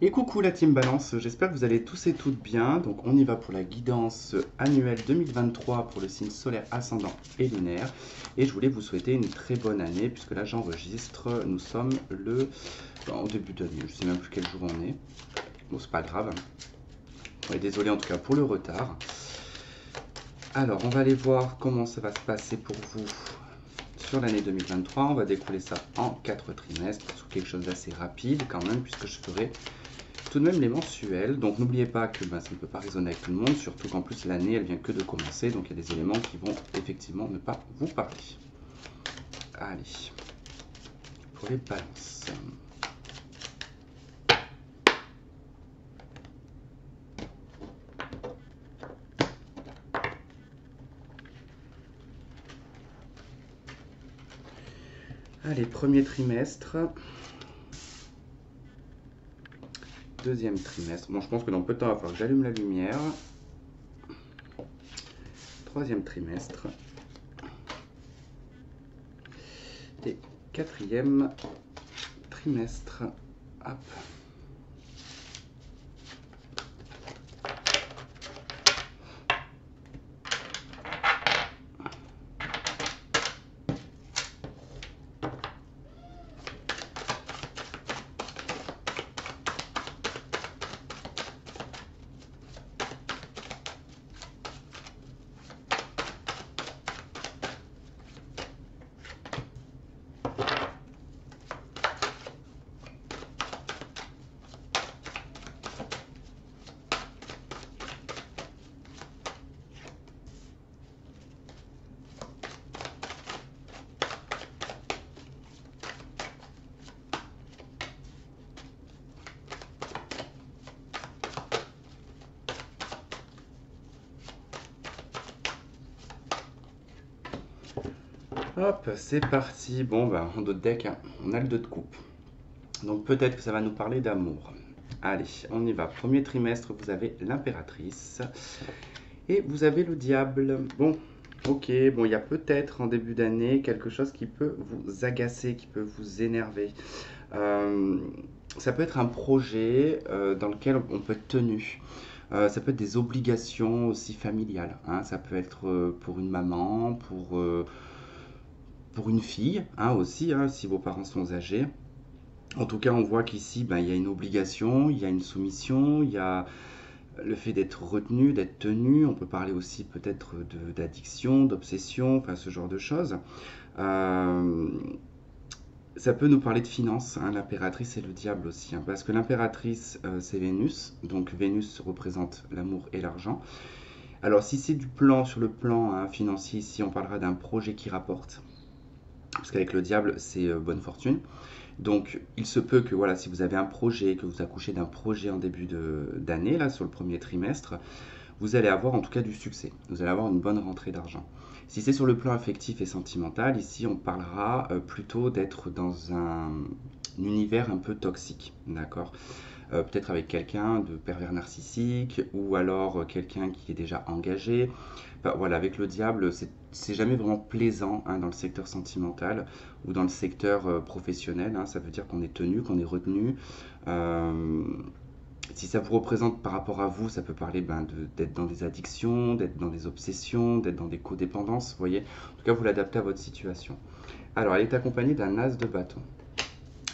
Et coucou la team Balance, j'espère que vous allez tous et toutes bien. Donc on y va pour la guidance annuelle 2023 pour le signe solaire ascendant et lunaire. Et je voulais vous souhaiter une très bonne année puisque là j'enregistre, nous sommes en début d'année, je sais même plus quel jour on est. Bon c'est pas grave, ouais, désolé en tout cas pour le retard. Alors on va aller voir comment ça va se passer pour vous sur l'année 2023. On va découler ça en 4 trimestres, sur quelque chose d'assez rapide quand même puisque je ferai tout de même les mensuels. Donc n'oubliez pas que ça ne peut pas résonner avec tout le monde, surtout qu'en plus l'année elle vient que de commencer, donc il y a des éléments qui vont effectivement ne pas vous parler. Allez, pour les balances. Allez, premier trimestre. Deuxième trimestre. Bon, je pense que dans peu de temps, il va falloir que j'allume la lumière. Troisième trimestre. Et quatrième trimestre. Hop. Hop, c'est parti. Bon, en dos de deck, hein, on a le 2 de coupe. Donc peut-être que ça va nous parler d'amour. Allez, on y va. Premier trimestre, vous avez l'impératrice. Et vous avez le diable. Bon, ok, bon, il y a peut-être en début d'année quelque chose qui peut vous agacer, qui peut vous énerver. Euh, Ça peut être un projet dans lequel on peut être tenu. Ça peut être des obligations aussi familiales, hein. Ça peut être pour une maman, pour une fille, hein, aussi, hein, si vos parents sont âgés. En tout cas, on voit qu'ici, il y a une obligation, il y a une soumission, il y a le fait d'être retenu, d'être tenu. On peut parler aussi peut-être d'addiction, d'obsession, enfin ce genre de choses. Euh, Ça peut nous parler de finances, hein, l'impératrice et le diable aussi, hein, parce que l'impératrice, c'est Vénus, donc Vénus représente l'amour et l'argent. Alors si c'est du plan sur le plan, hein, financier, ici on parlera d'un projet qui rapporte, parce qu'avec le diable c'est bonne fortune. Donc il se peut que voilà, si vous avez un projet, que vous accouchez d'un projet en début d'année, là sur le premier trimestre, vous allez avoir en tout cas du succès, vous allez avoir une bonne rentrée d'argent. Si c'est sur le plan affectif et sentimental, ici on parlera plutôt d'être dans un univers un peu toxique, d'accord. Peut-être avec quelqu'un de pervers narcissique ou alors quelqu'un qui est déjà engagé. Enfin, voilà, avec le diable, c'est jamais vraiment plaisant, hein, dans le secteur sentimental ou dans le secteur professionnel, hein. Ça veut dire qu'on est tenu, qu'on est retenu. Euh, Si ça vous représente par rapport à vous, ça peut parler d'être dans des addictions, d'être dans des obsessions, d'être dans des codépendances, vous voyez. En tout cas, vous l'adaptez à votre situation. Alors, elle est accompagnée d'un as de bâton.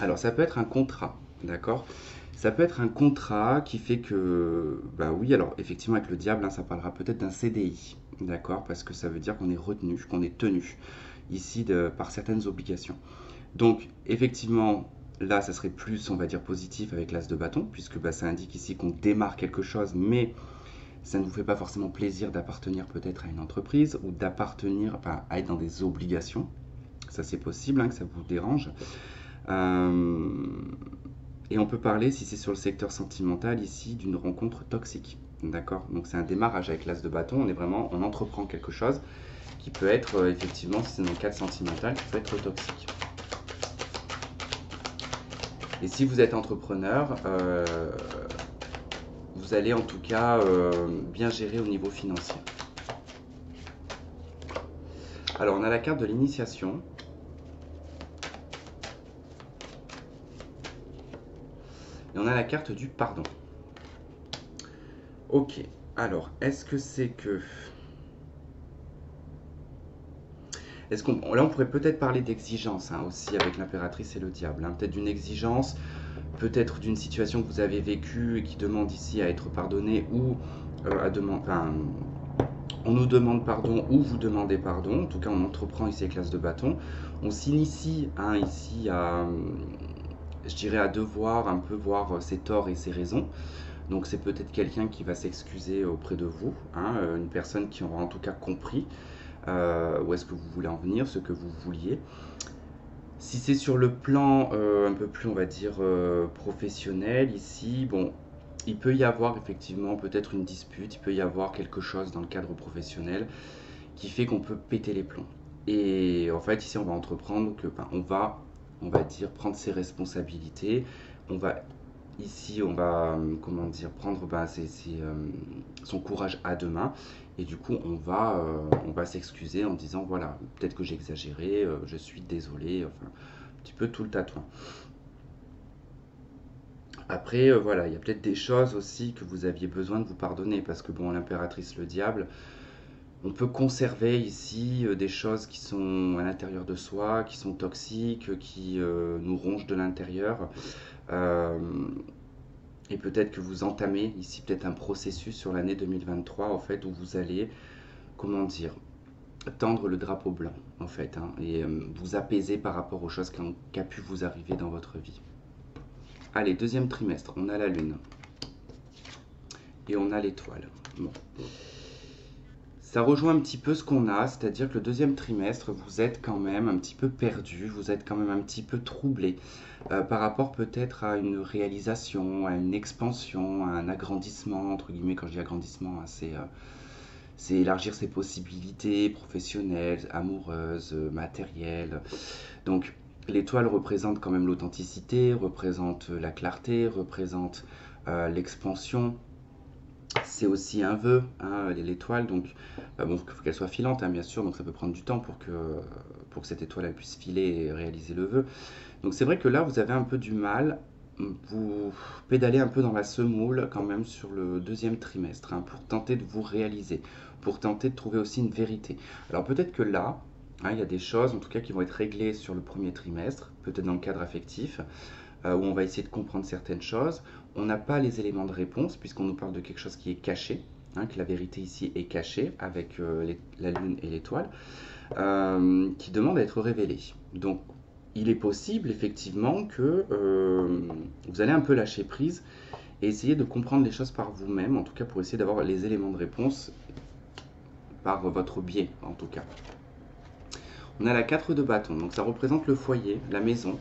Alors, ça peut être un contrat, d'accord. Ça peut être un contrat qui fait que, bah oui, alors effectivement, avec le diable, hein, ça parlera peut-être d'un CDI, d'accord, parce que ça veut dire qu'on est retenu, qu'on est tenu ici par certaines obligations. Donc, effectivement, là, ça serait plus, on va dire, positif avec l'as de bâton, puisque ça indique ici qu'on démarre quelque chose, mais ça ne vous fait pas forcément plaisir d'appartenir peut-être à une entreprise ou d'appartenir, enfin, à être dans des obligations. Ça, c'est possible, hein, que ça vous dérange. Euh, et on peut parler, si c'est sur le secteur sentimental, ici, d'une rencontre toxique. D'accord. Donc, c'est un démarrage avec l'as de bâton. On entreprend quelque chose qui peut être, effectivement, si c'est dans le cadre sentimental, qui peut être toxique. Et si vous êtes entrepreneur, vous allez en tout cas bien gérer au niveau financier. Alors, on a la carte de l'initiation. Et on a la carte du pardon. Ok, alors, est-ce que c'est que... Là, on pourrait peut-être parler d'exigence hein, aussi avec l'impératrice et le diable. Hein. Peut-être d'une exigence, peut-être d'une situation que vous avez vécue et qui demande ici à être pardonnée ou à demander... Enfin, on nous demande pardon ou vous demandez pardon. En tout cas, on entreprend ici avec l'as de bâton. On s'initie hein, ici à, je dirais, à devoir un peu voir ses torts et ses raisons. Donc c'est peut-être quelqu'un qui va s'excuser auprès de vous, hein, une personne qui aura en tout cas compris où est-ce que vous voulez en venir, ce que vous vouliez. Si c'est sur le plan un peu plus, on va dire, professionnel, ici, bon, il peut y avoir effectivement peut-être une dispute, il peut y avoir quelque chose dans le cadre professionnel qui fait qu'on peut péter les plombs. Et en fait, ici, on va entreprendre que, ben, on va dire, prendre ses responsabilités, on va ici, on va, comment dire, prendre ben, son courage à deux mains. Et du coup, on va s'excuser en disant, voilà, peut-être que j'ai exagéré, je suis désolé, enfin, un petit peu tout le tatouage. Après, voilà, il y a peut-être des choses aussi que vous aviez besoin de vous pardonner, parce que bon, l'impératrice, le diable, on peut conserver ici des choses qui sont à l'intérieur de soi, qui sont toxiques, qui nous rongent de l'intérieur. Euh, Et peut-être que vous entamez ici peut-être un processus sur l'année 2023 en fait où vous allez, comment dire, tendre le drapeau blanc en fait hein, et vous apaiser par rapport aux choses qui a pu vous arriver dans votre vie. Allez, deuxième trimestre, on a la lune et on a l'étoile. Bon. Ça rejoint un petit peu ce qu'on a, c'est-à-dire que le deuxième trimestre, vous êtes quand même un petit peu perdu, vous êtes quand même un petit peu troublé par rapport peut-être à une réalisation, à une expansion, à un agrandissement, entre guillemets, quand je dis agrandissement, hein, c'est élargir ses possibilités professionnelles, amoureuses, matérielles. Donc l'étoile représente quand même l'authenticité, représente la clarté, représente l'expansion. C'est aussi un vœu, hein, l'étoile, donc bon, il faut qu'elle soit filante, hein, bien sûr, donc ça peut prendre du temps pour que cette étoile elle puisse filer et réaliser le vœu. Donc c'est vrai que là, vous avez un peu du mal, vous pédalez un peu dans la semoule quand même sur le deuxième trimestre, hein, pour tenter de vous réaliser, pour tenter de trouver aussi une vérité. Alors peut-être que là, hein, il y a des choses en tout cas qui vont être réglées sur le premier trimestre, peut-être dans le cadre affectif, où on va essayer de comprendre certaines choses. On n'a pas les éléments de réponse puisqu'on nous parle de quelque chose qui est caché, hein, que la vérité ici est cachée avec la lune et l'étoile, qui demande à être révélée. Donc il est possible effectivement que vous allez un peu lâcher prise et essayer de comprendre les choses par vous-même, en tout cas pour essayer d'avoir les éléments de réponse par votre biais en tout cas. On a la 4 de bâton, donc ça représente le foyer, la maison,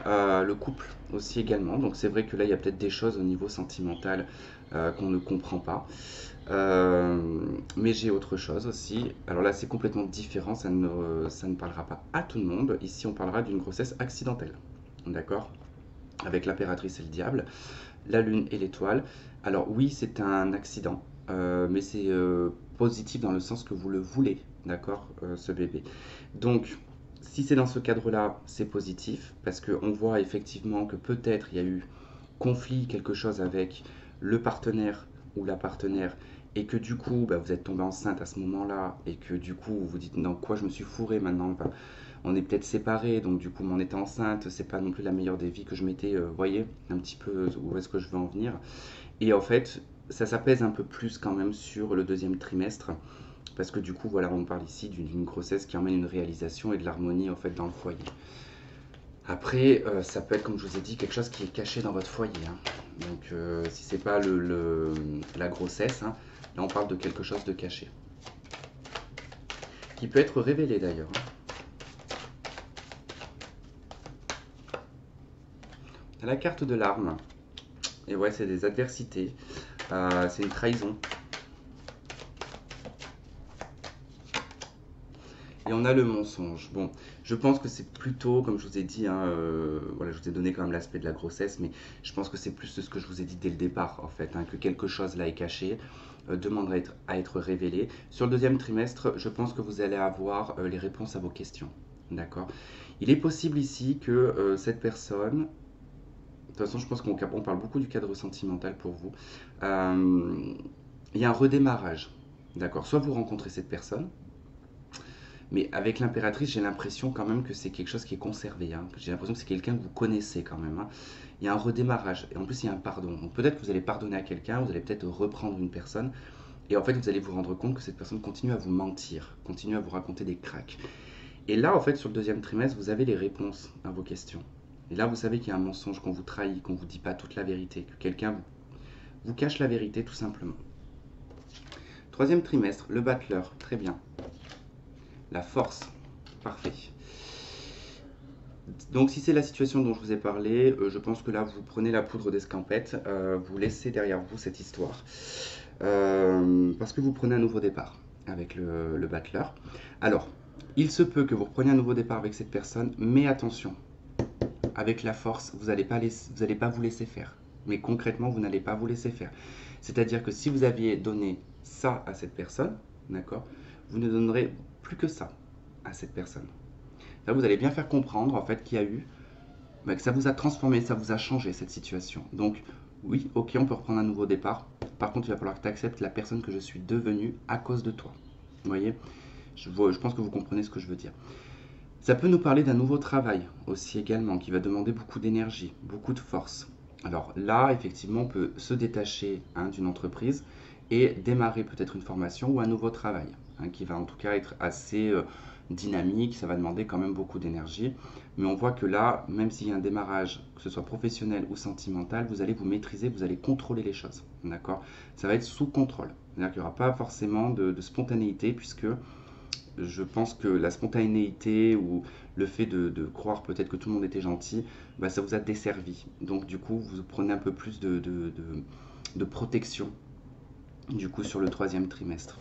le couple aussi également. Donc c'est vrai que là, il y a peut-être des choses au niveau sentimental qu'on ne comprend pas. Mais j'ai autre chose aussi. Alors là, c'est complètement différent, ça ne parlera pas à tout le monde. Ici, on parlera d'une grossesse accidentelle. D'accord? Avec l'impératrice et le diable, la lune et l'étoile. Alors oui, c'est un accident, mais c'est positif dans le sens que vous le voulez, d'accord, ce bébé. Donc, si c'est dans ce cadre-là, c'est positif, parce qu'on voit effectivement que peut-être il y a eu conflit, quelque chose avec le partenaire ou la partenaire, et que du coup, bah, vous êtes tombé enceinte à ce moment-là, et que du coup, vous vous dites, dans quoi je me suis fourré maintenant, bah, on est peut-être séparés, donc du coup, mon état enceinte, c'est pas non plus la meilleure des vies que je m'étais, voyez, un petit peu où est-ce que je veux en venir. Et en fait, ça s'apaise un peu plus quand même sur le deuxième trimestre, parce que du coup, voilà, on parle ici d'une grossesse qui emmène une réalisation et de l'harmonie en fait dans le foyer. Après, ça peut être, comme je vous ai dit, quelque chose qui est caché dans votre foyer. Hein. Donc, si c'est pas la grossesse, hein, là on parle de quelque chose de caché. Qui peut être révélé d'ailleurs. Hein. La carte de l'arme. Et ouais, c'est des adversités. C'est une trahison. Et on a le mensonge. Bon, je pense que c'est plutôt, comme je vous ai dit, hein, voilà, je vous ai donné quand même l'aspect de la grossesse, mais je pense que c'est plus de ce que je vous ai dit dès le départ, en fait, hein, que quelque chose là est caché, demande à être révélé. Sur le deuxième trimestre, je pense que vous allez avoir les réponses à vos questions. D'accord? Il est possible ici que cette personne toute façon, je pense qu'on parle beaucoup du cadre sentimental pour vous. Euh, il y a un redémarrage, d'accord? Soit vous rencontrez cette personne, mais avec l'impératrice, j'ai l'impression quand même que c'est quelque chose qui est conservé, hein. J'ai l'impression que c'est quelqu'un que vous connaissez quand même, hein. Il y a un redémarrage, et en plus il y a un pardon. Donc peut-être que vous allez pardonner à quelqu'un, vous allez peut-être reprendre une personne, et en fait vous allez vous rendre compte que cette personne continue à vous mentir, continue à vous raconter des cracks. Et là, en fait, sur le deuxième trimestre, vous avez les réponses à vos questions. Et là, vous savez qu'il y a un mensonge, qu'on vous trahit, qu'on ne vous dit pas toute la vérité, que quelqu'un vous cache la vérité tout simplement. Troisième trimestre, le battleur, très bien. La force, parfait. Donc si c'est la situation dont je vous ai parlé, je pense que là vous prenez la poudre d'escampette, vous laissez derrière vous cette histoire. Parce que vous prenez un nouveau départ avec le battleur. Alors, il se peut que vous repreniez un nouveau départ avec cette personne, mais attention, avec la force, vous n'allez pas vous laisser faire. Mais concrètement, vous n'allez pas vous laisser faire. C'est-à-dire que si vous aviez donné ça à cette personne, d'accord, vous ne donnerez plus que ça à cette personne. Là, vous allez bien faire comprendre en fait qu'il y a eu, que ça vous a transformé, ça vous a changé cette situation. Donc oui, ok, on peut reprendre un nouveau départ. Par contre, il va falloir que tu acceptes la personne que je suis devenue à cause de toi. Vous voyez, je pense que vous comprenez ce que je veux dire. Ça peut nous parler d'un nouveau travail aussi également, qui va demander beaucoup d'énergie, beaucoup de force. Alors là, effectivement, on peut se détacher d'une entreprise et démarrer peut-être une formation ou un nouveau travail, qui va en tout cas être assez dynamique, ça va demander quand même beaucoup d'énergie. Mais on voit que là, même s'il y a un démarrage, que ce soit professionnel ou sentimental, vous allez vous maîtriser, vous allez contrôler les choses. D'accord? Ça va être sous contrôle. C'est-à-dire qu'il n'y aura pas forcément de spontanéité, puisque je pense que la spontanéité ou le fait de croire peut-être que tout le monde était gentil, ça vous a desservi. Donc du coup, vous prenez un peu plus de protection du coup sur le troisième trimestre.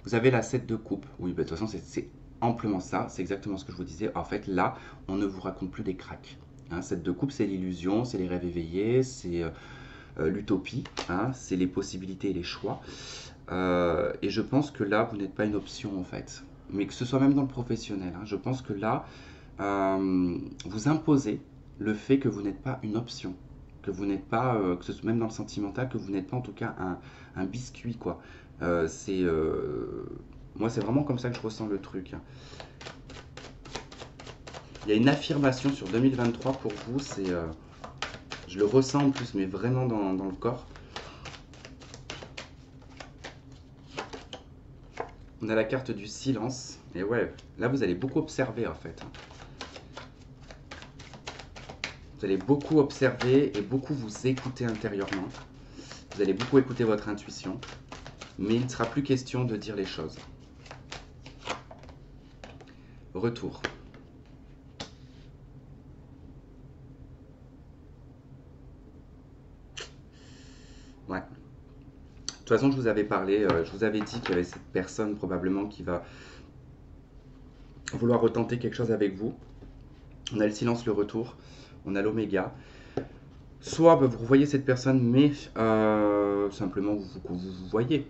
Vous avez la 7 de coupe. Oui, de toute façon, c'est amplement ça. C'est exactement ce que je vous disais. En fait, là, on ne vous raconte plus des cracks. 7 de coupe, c'est l'illusion, c'est les rêves éveillés, c'est l'utopie, c'est les possibilités et les choix. Et je pense que là, vous n'êtes pas une option en fait. Mais que ce soit même dans le professionnel, je pense que là, vous imposez le fait que vous n'êtes pas une option. Que vous n'êtes pas, que ce soit même dans le sentimental, que vous n'êtes pas en tout cas un biscuit, quoi. Moi, c'est vraiment comme ça que je ressens le truc. Il y a une affirmation sur 2023 pour vous, je le ressens en plus, mais vraiment dans le corps. On a la carte du silence. Et ouais, là vous allez beaucoup observer en fait. Vous allez beaucoup observer et beaucoup vous écouter intérieurement. Vous allez beaucoup écouter votre intuition. Mais il ne sera plus question de dire les choses. Retour. Ouais. De toute façon, je vous avais parlé, je vous avais dit qu'il y avait cette personne probablement qui va vouloir retenter quelque chose avec vous. On a le silence, le retour. On a l'oméga. Soit vous voyez cette personne, mais simplement vous voyez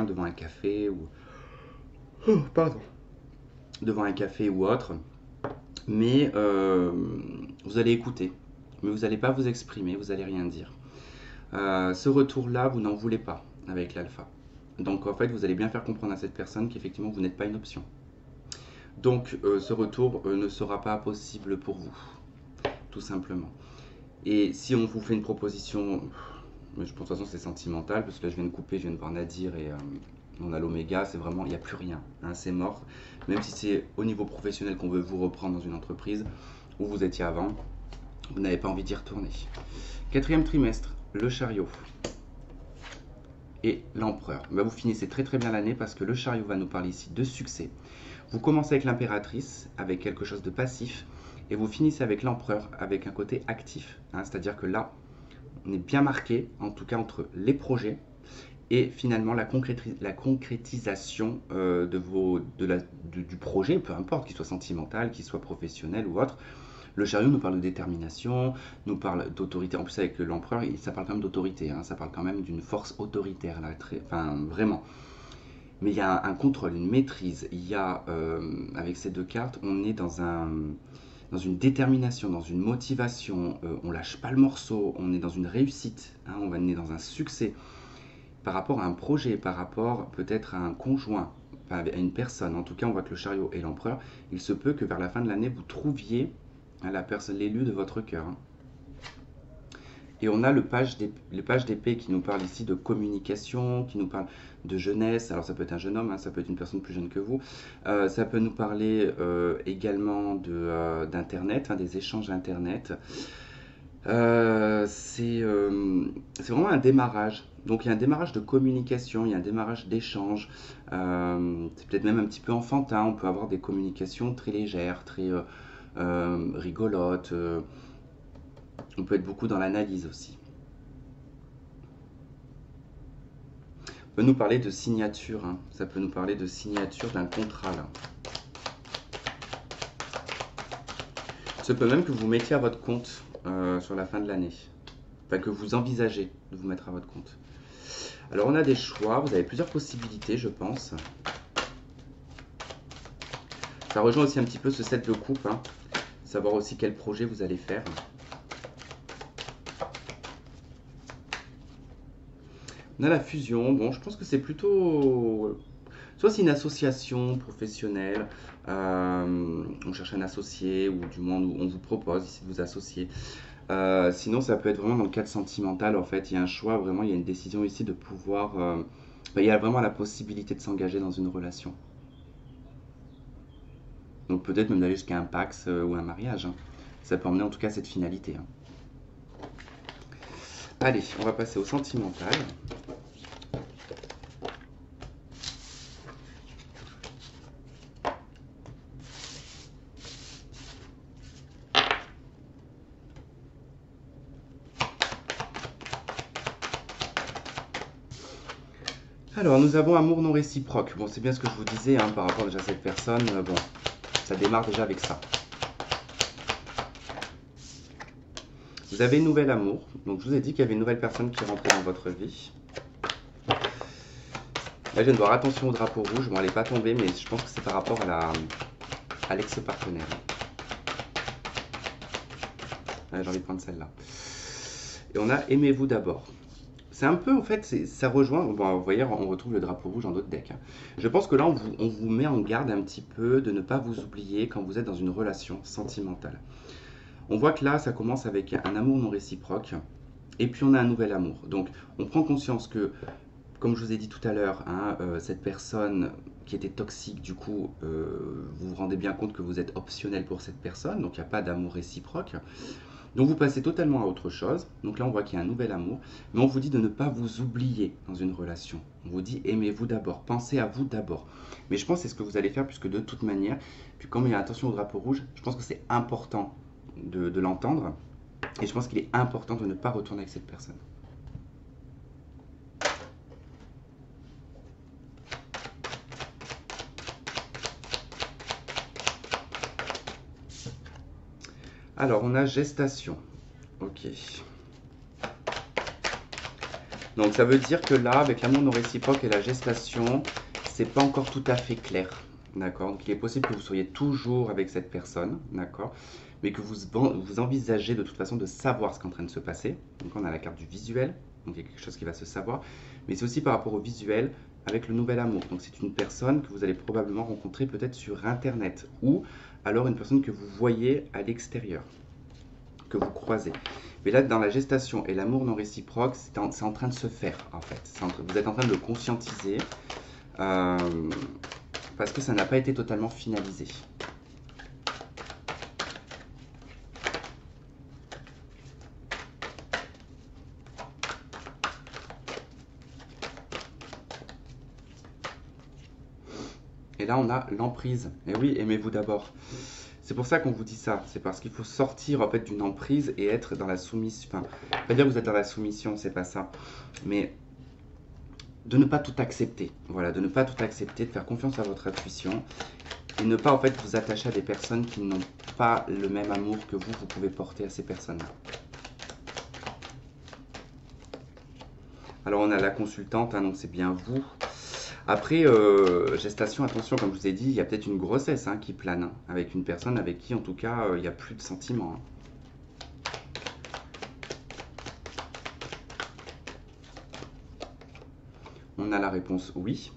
devant un café ou... Oh, pardon. Devant un café ou autre. Mais vous allez écouter. Mais vous n'allez pas vous exprimer, vous n'allez rien dire. Ce retour-là, vous n'en voulez pas avec l'alpha. Donc en fait, vous allez bien faire comprendre à cette personne qu'effectivement, vous n'êtes pas une option. Donc ce retour ne sera pas possible pour vous, tout simplement. Et si on vous fait une proposition, je pense de toute façon c'est sentimental, parce que là je viens de couper, je viens de voir Nadir et on a l'oméga, c'est vraiment, il n'y a plus rien, c'est mort. Même si c'est au niveau professionnel qu'on veut vous reprendre dans une entreprise où vous étiez avant, vous n'avez pas envie d'y retourner. Quatrième trimestre, le chariot et l'empereur. Vous finissez très très bien l'année parce que le chariot va nous parler ici de succès. Vous commencez avec l'impératrice, avec quelque chose de passif, et vous finissez avec l'empereur, avec un côté actif. C'est-à-dire que là, on est bien marqué, en tout cas entre les projets, et finalement la concrétisation du projet, peu importe, qu'il soit sentimental, qu'il soit professionnel ou autre. Le chariot nous parle de détermination, nous parle d'autorité. En plus, avec l'empereur, ça parle quand même d'autorité, ça parle quand même d'une force autoritaire, là, vraiment. Mais il y a un contrôle, une maîtrise. Il y a, avec ces deux cartes, on est dans dans une détermination, dans une motivation, on lâche pas le morceau, on est dans une réussite, hein, on est dans un succès par rapport à un projet, par rapport peut-être à un conjoint, à une personne. En tout cas, on voit que le chariot et l'empereur, il se peut que vers la fin de l'année, vous trouviez, hein, la personne, l'élu de votre cœur. Hein. Et on a le page d'épée qui nous parle ici de communication, qui nous parle de jeunesse. Alors ça peut être un jeune homme, hein, ça peut être une personne plus jeune que vous. Ça peut nous parler également d'Internet, hein, des échanges Internet. C'est vraiment un démarrage. Donc il y a un démarrage de communication, il y a un démarrage d'échange. C'est peut-être même un petit peu enfantin. On peut avoir des communications très légères, très rigolotes. On peut être beaucoup dans l'analyse aussi. On peut nous parler de signature, hein. Ça peut nous parler de signature d'un contrat là. Ça peut même que vous mettiez à votre compte sur la fin de l'année. Enfin, que vous envisagez de vous mettre à votre compte. Alors on a des choix, vous avez plusieurs possibilités je pense. Ça rejoint aussi un petit peu ce set de coupe, hein. Savoir aussi quel projet vous allez faire. On a la fusion, bon je pense que c'est plutôt... Soit c'est une association professionnelle, on cherche un associé, ou du moins on vous propose ici de vous associer. Sinon ça peut être vraiment dans le cadre sentimental en fait, il y a un choix, vraiment il y a une décision ici de pouvoir... il y a vraiment la possibilité de s'engager dans une relation. Donc peut-être même d'aller jusqu'à un Pax ou un mariage, hein. Ça peut emmener en tout cas cette finalité. Hein. Allez, on va passer au sentimental. Alors, nous avons amour non réciproque. Bon, c'est bien ce que je vous disais hein, par rapport déjà à cette personne. Bon, ça démarre déjà avec ça. Vous avez un nouvel amour. Donc, je vous ai dit qu'il y avait une nouvelle personne qui rentrait dans votre vie. Là, je viens de voir attention au drapeau rouge. Bon, elle n'est pas tombée, mais je pense que c'est par rapport à l'ex-partenaire. Ouais, j'ai envie de prendre celle-là. Et on a aimez-vous d'abord. C'est un peu, en fait, ça rejoint, bon, vous voyez, on retrouve le drapeau rouge dans d'autres decks. Hein. Je pense que là, on vous met en garde un petit peu de ne pas vous oublier quand vous êtes dans une relation sentimentale. On voit que là, ça commence avec un amour non réciproque, et puis on a un nouvel amour. Donc, on prend conscience que, comme je vous ai dit tout à l'heure, hein, cette personne qui était toxique, du coup, vous vous rendez bien compte que vous êtes optionnel pour cette personne, donc il n'y a pas d'amour réciproque. Donc vous passez totalement à autre chose. Donc là, on voit qu'il y a un nouvel amour. Mais on vous dit de ne pas vous oublier dans une relation. On vous dit aimez-vous d'abord, pensez à vous d'abord. Mais je pense que c'est ce que vous allez faire puisque de toute manière, puis comme il y a attention au drapeau rouge, je pense que c'est important de l'entendre. Et je pense qu'il est important de ne pas retourner avec cette personne. Alors, on a gestation. Ok. Donc, ça veut dire que là, avec l'amour non réciproque et la gestation, c'est pas encore tout à fait clair. D'accord. Donc, il est possible que vous soyez toujours avec cette personne. D'accord. Mais que vous envisagez de toute façon de savoir ce qui est en train de se passer. Donc, on a la carte du visuel. Donc, il y a quelque chose qui va se savoir. Mais c'est aussi par rapport au visuel avec le nouvel amour. Donc, c'est une personne que vous allez probablement rencontrer peut-être sur Internet ou alors une personne que vous voyez à l'extérieur, que vous croisez. Mais là, dans la gestation et l'amour non réciproque, c'est en train de se faire, en fait. Vous êtes en train de le conscientiser parce que ça n'a pas été totalement finalisé. Et là, on a l'emprise. Et oui, aimez-vous d'abord. C'est pour ça qu'on vous dit ça. C'est parce qu'il faut sortir en fait d'une emprise et être dans la soumission. Enfin, pas dire que vous êtes dans la soumission, c'est pas ça. Mais de ne pas tout accepter. Voilà, de ne pas tout accepter, de faire confiance à votre intuition. Et ne pas en fait vous attacher à des personnes qui n'ont pas le même amour que vous pouvez porter à ces personnes-là. Alors on a la consultante, hein, donc c'est bien vous. Après, gestation, attention, comme je vous ai dit, il y a peut-être une grossesse qui plane, avec une personne avec qui, en tout cas, il n'y a plus de sentiments. On a la réponse oui.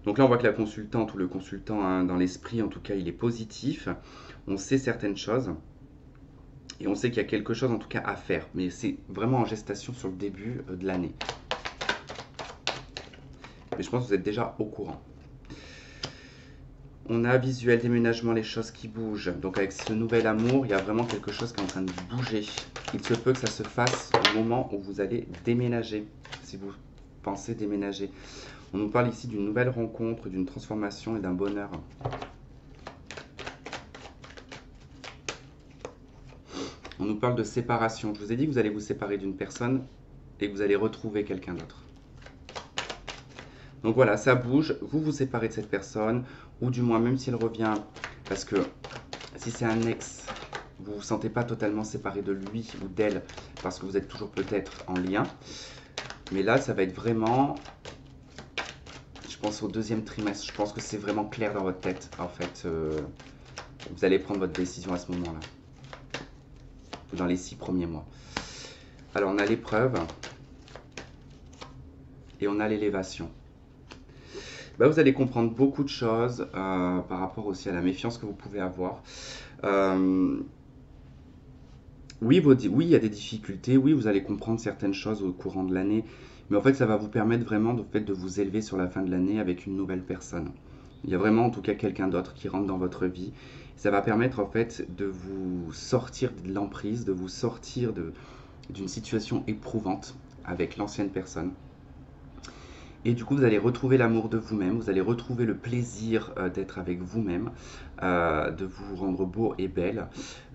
Donc là, on voit que la consultante ou le consultant, dans l'esprit, en tout cas, il est positif. On sait certaines choses. Et on sait qu'il y a quelque chose, en tout cas, à faire. Mais c'est vraiment en gestation sur le début de l'année. Mais je pense que vous êtes déjà au courant. On a visuel, déménagement, les choses qui bougent. Donc avec ce nouvel amour, il y a vraiment quelque chose qui est en train de bouger. Il se peut que ça se fasse au moment où vous allez déménager, si vous pensez déménager. On nous parle ici d'une nouvelle rencontre, d'une transformation et d'un bonheur. On nous parle de séparation. Je vous ai dit que vous allez vous séparer d'une personne et que vous allez retrouver quelqu'un d'autre. Donc voilà, ça bouge, vous vous séparez de cette personne, ou du moins même si elle revient, parce que si c'est un ex, vous ne vous sentez pas totalement séparé de lui ou d'elle, parce que vous êtes toujours peut-être en lien. Mais là, ça va être vraiment, je pense au deuxième trimestre, je pense que c'est vraiment clair dans votre tête, en fait. Vous allez prendre votre décision à ce moment-là, dans les 6 premiers mois. Alors on a l'épreuve, et on a l'élévation. Vous allez comprendre beaucoup de choses par rapport aussi à la méfiance que vous pouvez avoir. Oui, il y a des difficultés, oui, vous allez comprendre certaines choses au courant de l'année, mais en fait, ça va vous permettre vraiment de vous élever sur la fin de l'année avec une nouvelle personne. Il y a vraiment en tout cas quelqu'un d'autre qui rentre dans votre vie. Ça va permettre en fait de vous sortir de l'emprise, de vous sortir d'une situation éprouvante avec l'ancienne personne. Et du coup, vous allez retrouver l'amour de vous-même, vous allez retrouver le plaisir d'être avec vous-même, de vous rendre beau et belle,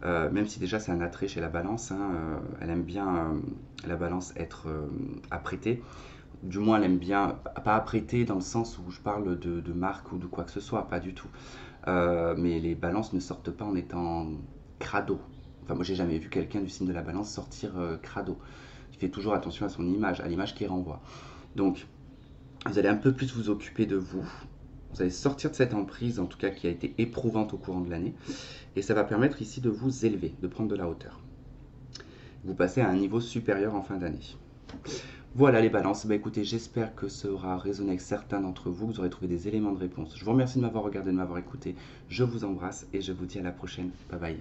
même si déjà c'est un attrait chez la balance, elle aime bien, la balance, être apprêtée. Du moins, elle aime bien, pas apprêtée dans le sens où je parle de marque ou de quoi que ce soit, pas du tout. Mais les balances ne sortent pas en étant crado. Enfin, moi, j'ai jamais vu quelqu'un du signe de la balance sortir crado. Il fait toujours attention à son image, à l'image qu'il renvoie. Donc, vous allez un peu plus vous occuper de vous. Vous allez sortir de cette emprise, en tout cas qui a été éprouvante au courant de l'année. Et ça va permettre ici de vous élever, de prendre de la hauteur. Vous passez à un niveau supérieur en fin d'année. Voilà les balances. Écoutez, j'espère que ça aura résonné avec certains d'entre vous, que vous aurez trouvé des éléments de réponse. Je vous remercie de m'avoir regardé, de m'avoir écouté. Je vous embrasse et je vous dis à la prochaine. Bye bye.